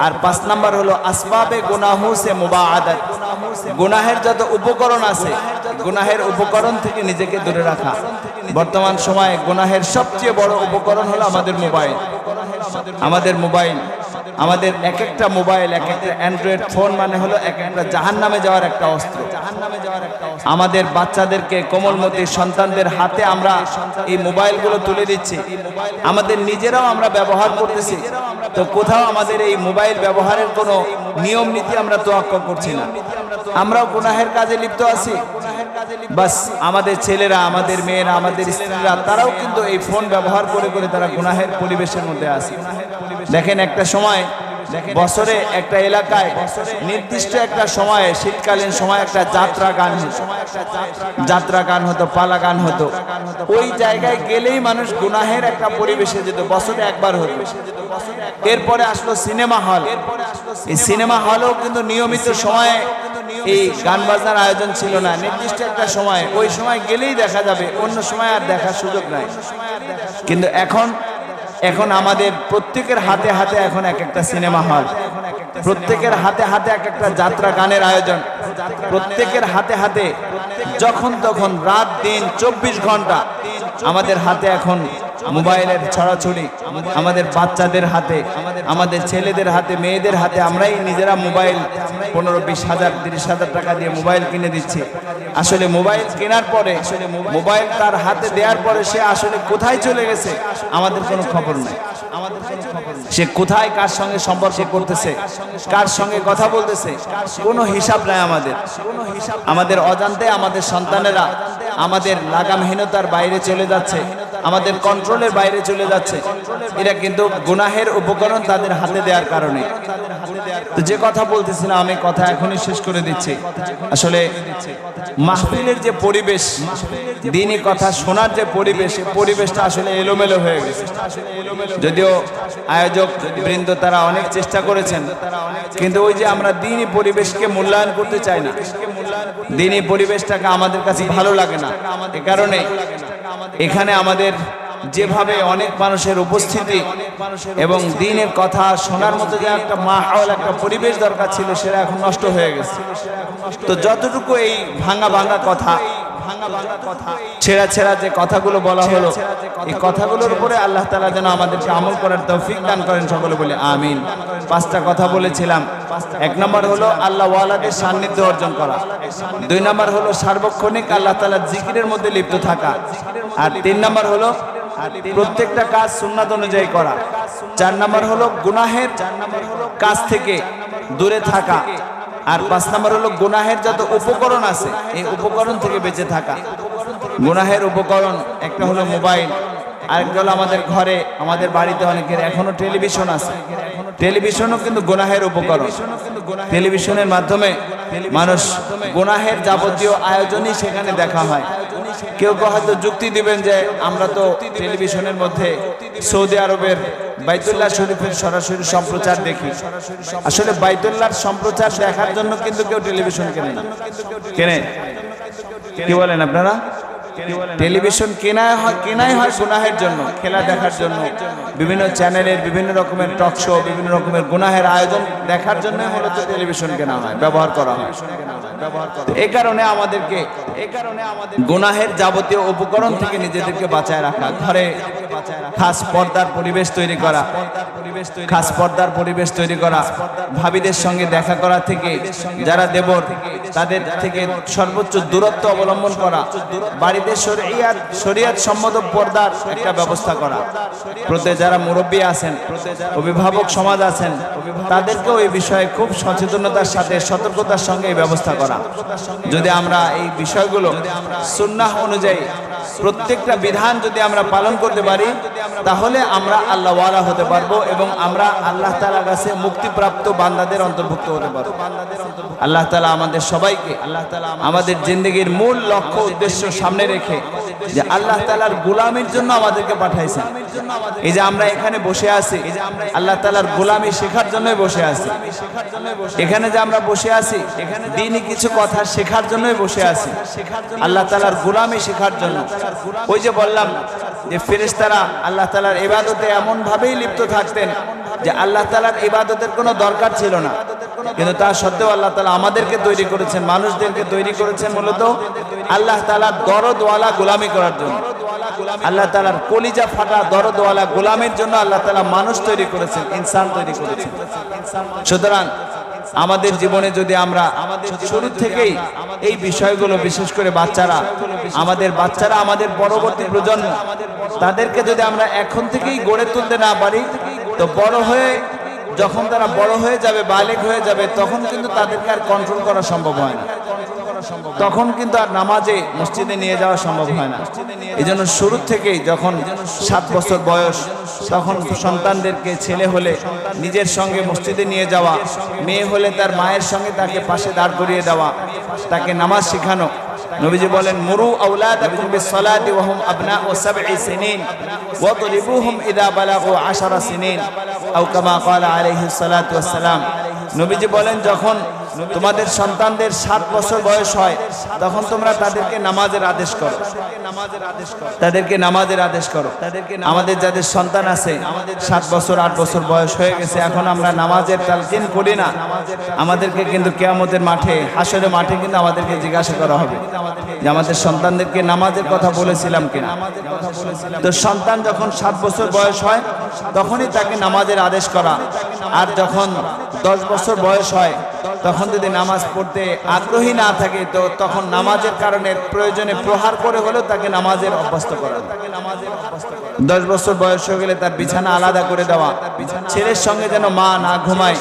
আর 5 নাম্বার হলো আসবাবে গুনাহু সে মুবাআদাত, গুনাহের যত উপকরণ আছে গুনাহের উপকরণ থেকে নিজেকে দূরে রাখা। বর্তমান সময়ে গুনাহের সবচেয়ে বড় উপকরণ হলো আমাদের মোবাইল। আমাদের মোবাইল, আমাদের এক একটা মোবাইল, এক একটা অ্যান্ড্রয়েড ফোন মানে হলো এক একটা জাহান্নামে যাওয়ার একটা অস্ত্র। আমাদের বাচ্চাদেরকে, কোমলমতি সন্তানদের হাতে আমরা এই মোবাইলগুলো তুলে দিচ্ছি, আমাদের নিজেরাও আমরা ব্যবহার করতেছি। তো কোথাও আমাদের এই মোবাইল ব্যবহারের কোনো নিয়ম নীতি আমরা তোয়াক্কা করছি না, আমরাও গুনাহের কাজে লিপ্ত আছি। বাস আমাদের ছেলেরা, আমাদের মেয়েরা, আমাদের স্ত্রীরা, তারাও কিন্তু এই ফোন ব্যবহার করে করে তারা গুনাহের পরিবেশের মধ্যে আছে। দেখেন একটা সময় বছরে একটা এলাকায় নির্দিষ্ট একটা সময়ে শীতকালীন সময় একটা যাত্রা গান হতো, পালা গান হতো। ওই জায়গায় গেলেই মানুষ গুনাহের একটা পরিবেশে যেত, বছরে একবার হতো। এরপরে আসলো সিনেমা হল। এই সিনেমা হলেও কিন্তু নিয়মিত সময়ে এই গান বাজনার আয়োজন ছিল না, নির্দিষ্ট একটা সময়, ওই সময় গেলেই দেখা যাবে, অন্য সময় আর দেখার সুযোগ নাই। কিন্তু এখন আমাদের প্রত্যেকের হাতে হাতে এখন এক একটা সিনেমা হল, প্রত্যেকের হাতে হাতে এক একটা যাত্রা গানের আয়োজন, প্রত্যেকের হাতে হাতে যখন তখন রাত দিন 24 ঘন্টা আমাদের হাতে এখন মোবাইলের ছড়াছড়ি। আমাদের বাচ্চাদের হাতে, আমাদের ছেলেদের হাতে, মেয়েদের হাতে আমরাই নিজেরা মোবাইল 15-20 হাজার 30 হাজার টাকা দিয়ে মোবাইল কিনে দিচ্ছি। আসলে মোবাইল কেনার পরে, মোবাইল তার হাতে দেওয়ার পরে সে আসলে কোথায় চলে গেছে আমাদের কোনো খবর নাই। সে কোথায় কার সঙ্গে সম্পর্ক করতেছে, কার সঙ্গে কথা বলতেছে, কোনো হিসাব নাই আমাদের অজান্তে আমাদের সন্তানেরা আমাদের লাগামহীনতার বাইরে চলে যাচ্ছে, আমাদের কন্ট্রোলের বাইরে চলে যাচ্ছে। এরা কিন্তু গুনাহের উপকরণ তাদের হাতে দেওয়ার কারণে। তো যে কথা বলতেছিলাম আমি, কথা এখনই শেষ করে দিচ্ছি। আসলে মাহফিলের যে পরিবেশ, দ্বীনি কথা শোনার যে পরিবেশ, এই পরিবেশটা আসলে এলোমেলো হয়ে গেছে। যদিও আয়োজক বৃন্দ তারা অনেক চেষ্টা করেছেন, কিন্তু ওই যে আমরা দ্বীনি পরিবেশকে মূল্যায়ন করতে চাই না, দ্বীনি পরিবেশটাকে আমাদের কাছে ভালো লাগে না। এ কারণে এখানে আমাদের যেভাবে অনেক মানুষের উপস্থিতি এবং দ্বীনের কথা শোনার মতো যে একটা মাহৌল, একটা পরিবেশ দরকার ছিল, সেটা এখন নষ্ট হয়ে গেছে। তো যতটুকু এই ভাঙা কথা, ছেঁড়া ছেঁড়া যে কথাগুলো বলা হলো, এই কথাগুলোর উপরে আল্লাহ তাআলা যেন আমাদেরকে আমল করার তৌফিক দান করেন, সকলে বলে আমিন। 5টা কথা বলেছিলাম। 1 নম্বর হলো আল্লাহ ওয়ালাদের সান্নিধ্য অর্জন করা, 2 নম্বর হলো সার্বক্ষণিক আল্লাহ তাআলার জিকিরের মধ্যে লিপ্ত থাকা, আর 3 নম্বর হলো প্রত্যেকটা কাজ সুন্নাত অনুযায়ী করা, 4 নম্বর হলো গুনাহের কাজ থেকে দূরে থাকা, আর 5 নম্বর হলো গুনাহের যত উপকরণ আছে এই উপকরণ থেকে বেঁচে থাকা। গুনাহের উপকরণ একটা হলো মোবাইল, আরেকটা হলো আমাদের ঘরে, আমাদের বাড়িতে অনেকের এখনো টেলিভিশন আছে। টেলিভিশনও কিন্তু গুনাহের উপকরণ। টেলিভিশনের মাধ্যমে মানুষ গুনাহের যাবতীয় আয়োজনই সেখানে দেখা হয়। কেউ হয়তো যুক্তি দিবেন যে আমরা তো টেলিভিশনের মধ্যে সৌদি আরবের বাইতুল্লাহ শরীফের সরাসরি সম্প্রচার দেখি। আসলে বাইতুল্লাহর সম্প্রচার দেখার জন্য কিন্তু কেউ টেলিভিশন কেনে না। কি বলেন আপনারা? টেলিভিশন কেনাই হয় গুনাহের জন্য, খেলা দেখার জন্য, বিভিন্ন চ্যানেলের বিভিন্ন রকমের টক শো, বিভিন্ন রকমের গুনাহের আয়োজন দেখার জন্য মূলত টেলিভিশন কেনা হয়, ব্যবহার করা হয়। এই কারণে আমাদেরকে গুনাহের যাবতীয় উপকরণ থেকে নিজেদেরকে বাঁচায় রাখা, ঘরে খাস পর্দার পরিবেশ তৈরি করা, খাস পর্দার পরিবেশ তৈরি করা, ভাবিদের সঙ্গে দেখা করা থেকে যারা দেবর তাদের থেকে সর্বোচ্চ দূরত্ব অবলম্বন করা, বাড়িতে শরিয়ত সম্মত পর্দার একটা ব্যবস্থা করা, প্রত্যেক যারা মুরব্বী আছেন, অভিভাবক সমাজ আছেন, তাদেরকেও এই বিষয়ে খুব সচেতনতার সাথে সতর্কতার সঙ্গে এই ব্যবস্থা করা। যদি আমরা এই বিষয়গুলো সুন্নাহ অনুযায়ী প্রত্যেকটা বিধান যদি আমরা পালন করতে পারি, তাহলে আমরা আল্লাহ ওয়ালা হতে পারবো এবং আমরা আল্লাহ তাআলার কাছে মুক্তিপ্রাপ্ত বান্দাদের অন্তর্ভুক্ত হতে পারবো। আল্লাহ তাআলা আমাদের সবাইকে আমাদের জিন্দেগির মূল লক্ষ্য উদ্দেশ্য সামনে রেখে যে আল্লাহ তাআলার গোলামির জন্য আমাদেরকে পাঠাইছেন। এই যে আমরা এখানে বসে আছি, আল্লাহ তাআলার গোলামি শেখার জন্যই বসে আছি। এখানে যে আমরা বসে আছি, দ্বীনি কিছু কথা শেখার জন্যই বসে আছি, আল্লাহ তাআলার গোলামি শেখার জন্য। ওই যে বললাম যে ফেরেশতারা আল্লাহ তাআলার ইবাদতে এমন ভাবেই লিপ্ত থাকতেন যে আল্লাহ তাআলার ইবাদতের কোনো দরকার ছিল না, কিন্তু তা সত্ত্বেও আল্লাহ তাআলা আমাদেরকে তৈরি করেছেন, মানুষদেরকে তৈরি করেছেন মূলত আল্লাহ তাআলার দরদওয়ালা গোলামি করার জন্য। আল্লাহ তাআলার কলিজা ফাটা দরদওয়ালা গোলামির জন্য আল্লাহ তাআলা মানুষ তৈরি করেছেন, ইনসান তৈরি করেছেন। সুতরাং আমাদের জীবনে যদি আমরা শুরু থেকেই এই বিষয়গুলো, বিশেষ করে আমাদের বাচ্চারা আমাদের পরবর্তী প্রজন্ম, তাদেরকে যদি আমরা এখন থেকেই গড়ে তুলতে না পারি, তো বড় হয়ে যখন তারা বড় হয়ে যাবে, বালেগ হয়ে যাবে, তখন কিন্তু তাদেরকে আর কন্ট্রোল করা সম্ভব হয় না। তখন কিন্তু আর নামাজে মসজিদে নিয়ে যাওয়া সম্ভব হয় না। এই জন্য শুরু থেকেই যখন 7 বছর বয়স তখন সন্তানদেরকে ছেলে হলে নিজের সঙ্গে মসজিদে নিয়ে যাওয়া, মেয়ে হলে তার মায়ের সঙ্গে তাকে পাশে দাঁড় করিয়ে দেওয়া, তাকে নামাজ শেখানো। নবীজি বলেন মুরু আওলাদাকুম বিসসালাতি ওয়া হুম আবনাউ 7 সিনিন ওয়াদরিবুহুম ইযা বালাগু 10 সিনিন আও কামা ক্বালা আলাইহিস সালাতু ওয়াস সালাম। নবীজি বলেন যখন তোমাদের সন্তানদের 7 বছর বয়স হয় তখন তোমরা তাদেরকে নামাজের আদেশ করো, তাদেরকে নামাজের আদেশ করো। আমাদের যাদের সন্তান আছে 7 বছর 8 বছর বয়স হয়ে গেছে, এখন আমরা নামাজের তালকিন করি না, আমাদেরকে কিন্তু কিয়ামতের মাঠে, হাসরের মাঠে কিন্তু আমাদেরকে জিজ্ঞাসা করা হবে যে আমাদের সন্তানদেরকে নামাজের কথা বলেছিলাম কিনা। তো সন্তান যখন 7 বছর বয়স হয় তখনই তাকে নামাজের আদেশ করা। আর যখন 10 বছর বয়স হয় তখন যদি নামাজ পড়তে আগ্রহী না থাকে তো তখন নামাজের কারণে প্রয়োজনে প্রহার করে হলেও তাকে নামাজের অভ্যস্ত করা। 10 বছর বয়স হয়ে গেলে তার বিছানা আলাদা করে দেওয়া, ছেলের সঙ্গে যেন মা না ঘুমায়,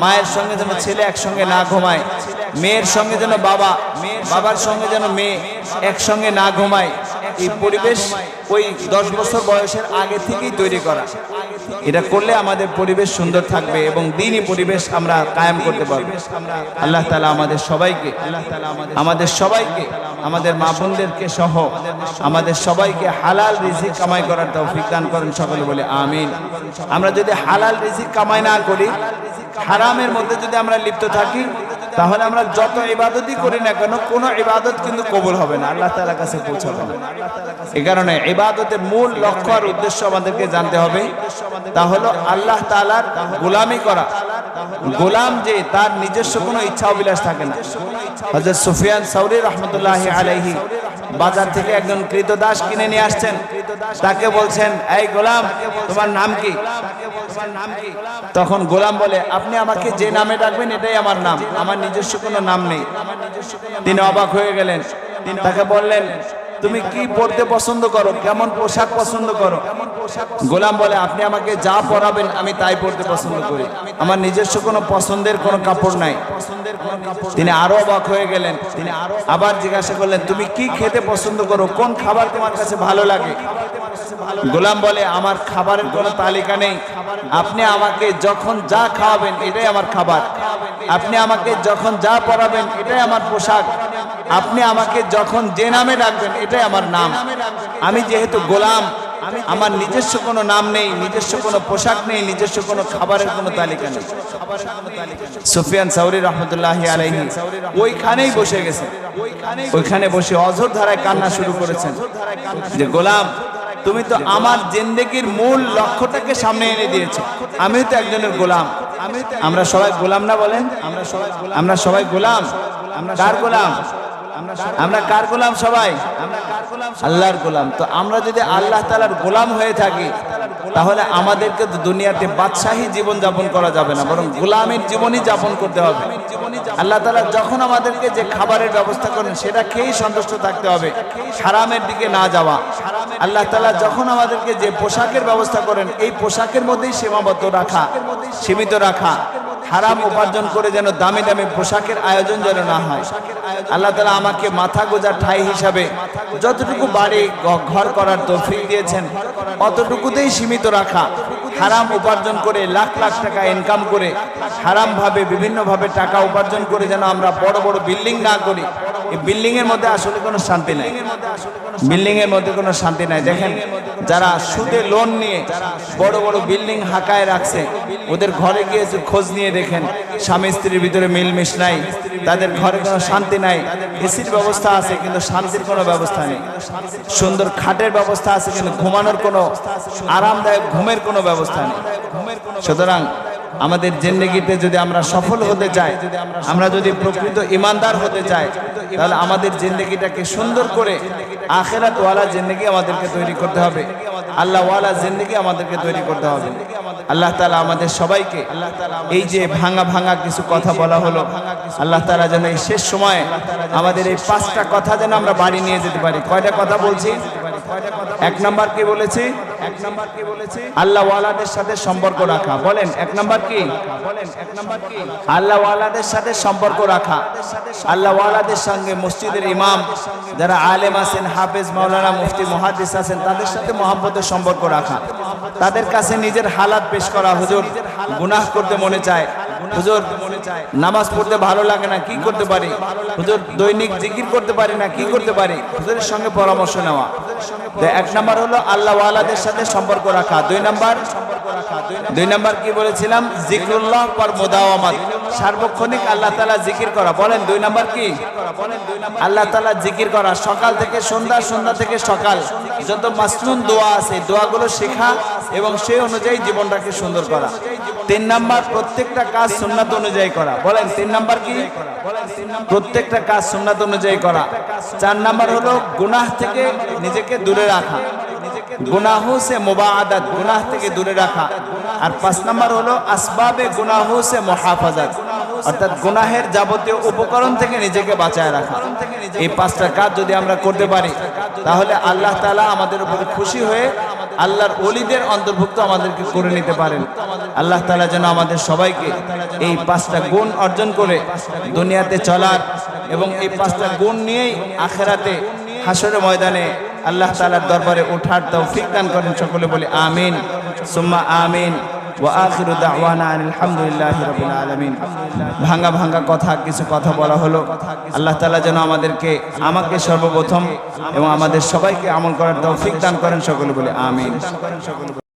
মায়ের সঙ্গে যেন ছেলে একসঙ্গে না ঘুমায়, মেয়ের সঙ্গে যেন বাবা, বাবার সঙ্গে যেন মেয়ে একসঙ্গে না ঘুমায়। এই পরিবেশ ওই 10 বছর বয়সের আগে থেকেই তৈরি করা। এটা করলে আমাদের পরিবেশ সুন্দর থাকবে এবং দ্বীনি পরিবেশ আমরা কায়েম করতে পারব। আল্লাহ তাআলা আমাদের সবাইকে, আমাদের মা বোনদেরকে সহ আমাদের সবাইকে হালাল রিজিক কামাই করার তৌফিক দান করেন, সকলে বলে আমিন। আমরা যদি হালাল রিজিক কামাই না করি, হারামের মধ্যে যদি আমরা লিপ্ত থাকি, তাহলে আমরা যত ইবাদতই করি না কেন কোনো ইবাদত কিন্তু কবুল হবে না, আল্লাহ তাআলার কাছে পৌঁছাবে না। এই কারণে ইবাদতের মূল লক্ষ্য আর উদ্দেশ্য আমাদেরকে জানতে হবে, তা হলো আল্লাহ তাআলার গোলামি করা। গোলাম যে তার নিজস্ব কোনো ইচ্ছা অভিলাষ থাকে না। হযরত সুফিয়ান সাউরি রাহমাতুল্লাহি আলাইহি বাজার থেকে একজন কৃতদাস কিনে নিয়ে আসছেন, তাকে বলছেন এই গোলাম তোমার নাম কি? তখন গোলাম বলে আপনি আমাকে যে নামে ডাকবেন এটাই আমার নাম, আমার নিজস্ব কোনো নাম নেই। তিনি অবাক হয়ে গেলেন, তাকে বললেন তুমি কি পড়তে পছন্দ করো, কেমন পোশাক পছন্দ করো? গোলাম বলে আপনি আমাকে যা পরাবেন আমি তাই পড়তে পছন্দ করি, আমার নিজস্ব কোনো পছন্দের কোনো কাপড় নাই। তিনি আরো অবাক হয়ে গেলেন, তিনি আবার জিজ্ঞাসা করলেন তুমি কি খেতে পছন্দ করো, কোন খাবার তোমার কাছে ভালো লাগে? গোলাম বলে আমার খাবারের কোনো তালিকা নেই, আপনি আমাকে যখন যা খাওয়াবেন এটাই আমার খাবার, আপনি আমাকে যখন যা পরাবেন এটাই আমার পোশাক, আপনি আমাকে যখন যে নামে ডাকবেন এটাই আমার নাম। আমি যেহেতু গোলাম, আমার নিজস্ব কোনো নাম নেই, নিজস্ব কোনো পোশাক নেই, নিজস্ব কোনো খাবারের কোনো তালিকা নেই। সুফিয়ান সাউরি রাহমাতুল্লাহি আলাইহি ওইখানেই বসে গেছেন, ওইখানে বসে অঝোর ধারায় কান্না শুরু করেছেন যে গোলাম তুমি তো আমার জিন্দেগির মূল লক্ষ্যটাকে সামনে এনে দিয়েছো, আমিও তো একজনের গোলাম। আমরা সবাই গোলাম না বলেন? আমরা সবাই গোলাম। কার গোলাম? আমরা কার গোলাম? সবাই আল্লাহর গোলাম। তো আমরা যদি আল্লাহ তাআলার গোলাম হয়ে থাকি তাহলে আমাদেরকে তো দুনিয়াতে বাদশাহী জীবন যাপন করা যাবে না, বরং গোলামের জীবনই যাপন করতে হবে। আল্লাহ তাআলা যখন আমাদেরকে যে খাবারের ব্যবস্থা করেন সেটা খেয়েই সন্তুষ্ট থাকতে হবে, হারামের দিকে না যাওয়া। আল্লাহ তাআলা যখন আমাদেরকে যে পোশাকের ব্যবস্থা করেন এই পোশাকের মধ্যেই সীমাবদ্ধ রাখা, সীমিত রাখা। হারাম উপার্জন করে যেন দামি দামি পোশাকের আয়োজন যেন না হয়। আল্লাহ তাআলা আমাকে মাথা গোজার ঠাই হিসাবে যতটুকু বাড়ি ঘর করার তৌফিক দিয়েছেন অতটুকুতেই সীমিত রাখা। হারাম উপার্জন করে লাখ লাখ টাকা ইনকাম করে হারামভাবে বিভিন্নভাবে টাকা উপার্জন করে যেন আমরা বড় বড় বিল্ডিং না করি। এই বিল্ডিং এর মধ্যে আসলে কোনো শান্তি নাই, বিল্ডিং এর মধ্যে কোনো শান্তি নাই। দেখেন যারা সুদে লোন নিয়ে বড় বড় বিল্ডিং হাঁকায় রাখছে, ওদের ঘরে গিয়ে খোঁজ নিয়ে দেখেন স্বামী স্ত্রীর ভিতরে মিলমিশ নাই, তাদের ঘরে কোনো শান্তি নাই। এসির ব্যবস্থা আছে কিন্তু শান্তির কোনো ব্যবস্থা নেই, সুন্দর খাটের ব্যবস্থা আছে কিন্তু ঘুমানোর কোনো আরামদায়ক ঘুমের কোনো ব্যবস্থা নেই। সুতরাং আমাদের জিন্দেগিতে যদি আমরা সফল হতে চাই, আমরা যদি প্রকৃত ইমানদার হতে চাই, তাহলে আমাদের জিন্দেগিটাকে সুন্দর করে আখিরাত ওয়ালা জিন্দেগি আমাদেরকে তৈরি করতে হবে, আল্লাহ ওয়ালা জিন্দেগি আমাদেরকে তৈরি করতে হবে। আল্লাহ তাআলা আমাদের সবাইকে এই যে ভাঙা ভাঙা কিছু কথা বলা হলো, আল্লাহ তাআলা যেন এই শেষ সময়ে আমাদের এই 5টা কথা যেন আমরা বাড়ি নিয়ে যেতে পারি। কয়টা কথা বলছি? 1 নাম্বার কি বলেছি? এক নাম্বার কি বলেছি? আল্লাহ ওয়ালাদের সাথে সম্পর্ক রাখা। বলেন এক নাম্বার কি? আল্লাহ ওয়ালাদের সাথে সম্পর্ক রাখা। আল্লাহ ওয়ালাদের সঙ্গে মসজিদের ইমাম যারা আলেম আছেন, হাফেজ, মাওলানা, মুফতি, মুহাদ্দিস আছেন, তাদের সাথে মহব্বতের সম্পর্ক রাখা। তাদের কাছে নিজের হালাত পেশ করা। হুজুর গুনাহ করতে মনে চায়, হুজুর নামাজ পড়তে ভালো লাগে না, কি করতে পারি? হুজুর দৈনিক জিকির করতে পারি না, কি করতে পারি? হুজুরের সঙ্গে পরামর্শ নেওয়া। এক নাম্বার হলো আল্লাহ ওয়ালাদের সাথে সম্পর্ক রাখা। দুই নাম্বার কি বলেছিলাম? জিকরুল্লাহ পর মুদাওয়ামাত, সার্বক্ষণিক আল্লাহ তাআলা জিকির করা। বলেন দুই নাম্বার কি? আল্লাহ তাআলা জিকির করা। সকাল থেকে সন্ধ্যা, সন্ধ্যা থেকে সকাল যত মাসনুন দোয়া আছে, দোয়াগুলো শেখা এবং সেই অনুযায়ী জীবনটাকে সুন্দর করা। তিন নাম্বার প্রত্যেকটা কাজ সুন্নাত অনুযায়ী করা। বলেন তিন নাম্বার কি? প্রত্যেকটা কাজ সুন্নাত অনুযায়ী করা। চার নাম্বার হলো গুনাহ থেকে নিজেকে দূরে রাখা, গুনাহু সে মুবাআদাত, গুনাহ থেকে দূরে রাখা। আর পাঁচ নাম্বার হলো আসবাবে গুনাহু সে মুহাফাজাত, অর্থাৎ গুনাহের যাবতীয় উপকরণ থেকে নিজেকে বাঁচায় রাখা। এই পাঁচটা কাজ যদি আমরা করতে পারি তাহলে আল্লাহ তাআলা আমাদের উপরে খুশি হয়ে আল্লাহর ওলিদের অন্তর্ভুক্ত আমাদেরকে করে নিতে পারেন। আল্লাহ তাআলা যেন আমাদের সবাইকে এই পাঁচটা গুণ অর্জন করে দুনিয়াতে চলার এবং এই পাঁচটা গুণ নিয়েই আখিরাতে হাসরের ময়দানে আল্লাহ তাআলার দরবারে ওঠার তৌফিক দান করেন। সকলে বলে আমিন সুম্মা আমিন। ওয়া আখিরু দাওয়ানা আলহামদুলিল্লাহি রাব্বিল আলামিন। ভাঙা ভাঙা কথা, কিছু কথা বলা হলো। আল্লাহ তাআলা যেন আমাকে সর্বপ্রথম এবং আমাদের সবাইকে আমল করার তৌফিক দান করেন। সকলে বলে আমিন।